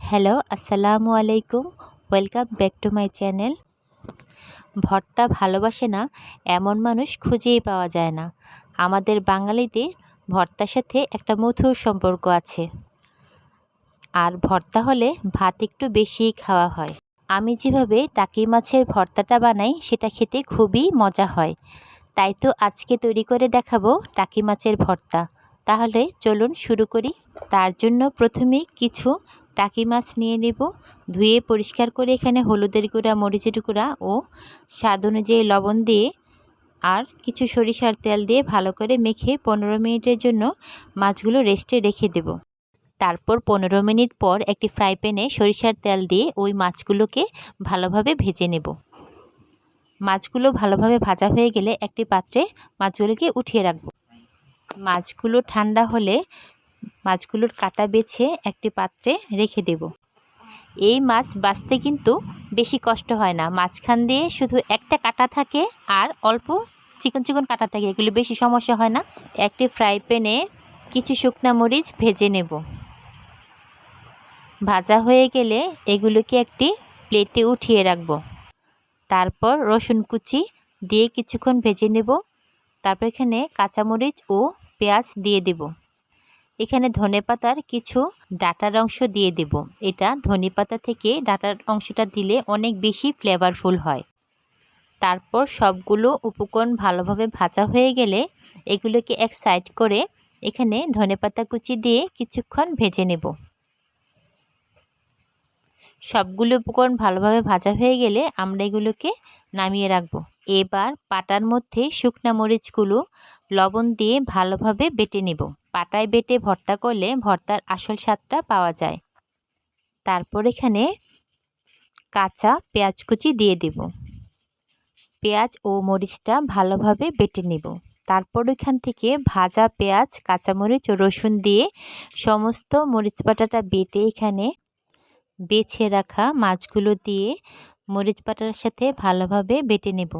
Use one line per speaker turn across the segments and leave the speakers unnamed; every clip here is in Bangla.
হ্যালো, আসসালামু আলাইকুম। Welcome back to my channel. ভর্তা ভালোবাসে না এমন মানুষ খুঁজেই পাওয়া যায় না। আমাদের বাঙালিদের ভর্তার সাথে একটা মধুর সম্পর্ক আছে। আর ভর্তা হলে ভাত একটু বেশিই খাওয়া হয়। আমি যেভাবে টাকি মাছের ভর্তাটা বানাই সেটা খেতে খুবই মজা হয়। তাই তো আজকে তৈরি করে দেখাবো টাকি মাছের ভর্তা। তাহলে চলুন শুরু করি। তার জন্য প্রথমেই কিছু টাকি মাছ নিয়ে নেব। ধুয়ে পরিষ্কার করে এখানে হলুদের গুঁড়া, মরিচের গুঁড়া ও স্বাদ অনুযায়ী লবণ দিয়ে আর কিছু সরিষার তেল দিয়ে ভালো করে মেখে 15 মিনিটের জন্য মাছগুলো রেস্টে রেখে দেব। তারপর 15 মিনিট পর একটি ফ্রাই প্যানে সরিষার তেল দিয়ে ওই মাছগুলোকে ভালোভাবে ভেজে নেব। মাছগুলো ভালোভাবে ভাজা হয়ে গেলে একটি পাত্রে মাছগুলোকে উঠিয়ে রাখব। মাছগুলো ঠান্ডা হলে মাছগুলোর কাটা বেছে একটি পাত্রে রেখে দেব। এই মাছ বাছতে কিন্তু বেশি কষ্ট হয় না। মাঝখান দিয়ে শুধু একটা কাটা থাকে আর অল্প চিকন চিকন কাটা থাকে, এগুলো বেশি সমস্যা হয় না। একটি ফ্রাই প্যানে কিছু শুকনা মরিচ ভেজে নেব। ভাজা হয়ে গেলে এগুলোকে একটি প্লেটে উঠিয়ে রাখব। তারপর রসুন কুচি দিয়ে কিছুক্ষণ ভেজে নেব। তারপর এখানে কাঁচামরিচ ও পেঁয়াজ দিয়ে দেব। এখানে ধনেপাতার কিছু ডাঁটার অংশ দিয়ে দেব। এটা ধনেপাতা থেকে ডাঁটার অংশটা দিলে অনেক বেশি ফ্লেভারফুল হয়। তারপর সবগুলো উপকরণ ভালোভাবে ভাজা হয়ে গেলে এগুলোকে এক সাইড করে এখানে ধনেপাতা কুচি দিয়ে কিছুক্ষণ ভেজে নেব। সবগুলো উপকরণ ভালোভাবে ভাজা হয়ে গেলে আমরা এগুলোকে নামিয়ে রাখব। এবার পাটার মধ্যে শুকনা মরিচগুলো লবণ দিয়ে ভালোভাবে বেটে নেব। পাটায় বেটে ভর্তা করলে ভর্তার আসল স্বাদটা পাওয়া যায়। তারপর এখানে কাঁচা পেঁয়াজ কুচি দিয়ে দেব। পেঁয়াজ ও মরিচটা ভালোভাবে বেটে নেব। তারপর এখান থেকে ভাজা পেঁয়াজ, কাঁচামরিচ ও রসুন দিয়ে সমস্ত মরিচ বাটাটা বেটে এখানে বেছে রাখা মাছগুলো দিয়ে মরিচ বাটার সাথে ভালোভাবে বেটে নেব।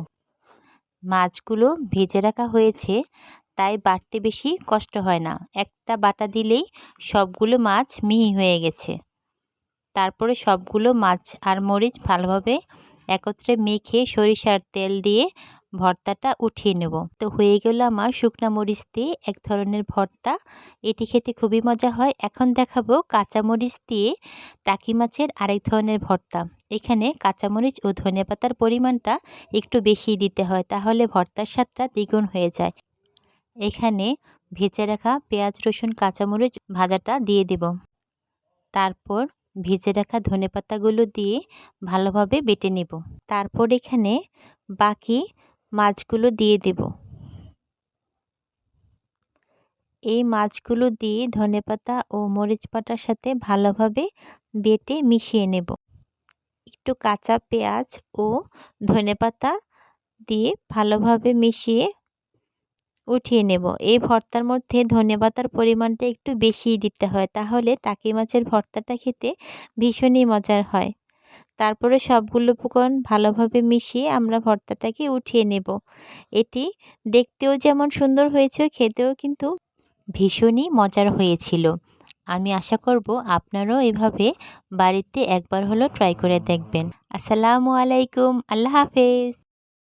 মাছগুলো ভেজে রাখা হয়েছে তাই বাটতে বেশি কষ্ট হয় না। একটা বাটা দিলেই সবগুলো মাছ মিহি হয়ে গেছে। তারপরে সবগুলো মাছ আর মরিচ ভালোভাবে একত্রে মেখে সরিষার তেল দিয়ে ভর্তাটা উঠিয়ে নেব। তো হয়ে গেল আমার শুকনা মরিচ দিয়ে এক ধরনের ভর্তা। এটি খেতে খুবই মজা হয়। এখন দেখাবো কাঁচামরিচ দিয়ে টাকি মাছের আরেক ধরনের ভর্তা। এখানে কাঁচামরিচ ও ধনেপাতার পরিমাণটা একটু বেশি দিতে হয়, তাহলে ভর্তার স্বাদটা দ্বিগুণ হয়ে যায়। এখানে ভেজে রাখা পেঁয়াজ, রসুন, কাঁচামরিচ ভাজাটা দিয়ে দেব। তারপর ভেজে রাখা ধনেপাতাগুলো দিয়ে ভালোভাবে বেটে নেব। তারপর এখানে বাকি মাছগুলো দিয়ে দেব। এই মাছগুলো দিয়ে ধনেপাতা ও মরিচ বাটার সাথে ভালোভাবে বেটে মিশিয়ে নেব। একটু কাঁচা পেঁয়াজ ও ধনেপাতা দিয়ে ভালোভাবে মিশিয়ে উঠিয়ে নেব। এই ভর্তার মধ্যে ধনেপাতার পরিমাণটা একটু বেশিই দিতে হয়, তাহলে টাকি মাছের ভর্তাটা খেতে ভীষণই মজার হয়। তারপরে সবগুলো উপকরণ ভালোভাবে মিশিয়ে আমরা ভর্তাটাকে উঠিয়ে নেব। এটি দেখতেও যেমন সুন্দর হয়েছে, খেতেও কিন্তু ভীষণই মজার হয়েছিল। আমি আশা করব আপনারাও এভাবে বাড়িতে একবার হলেও ট্রাই করে দেখবেন। আসসালামু আলাইকুম, আল্লাহ হাফেজ।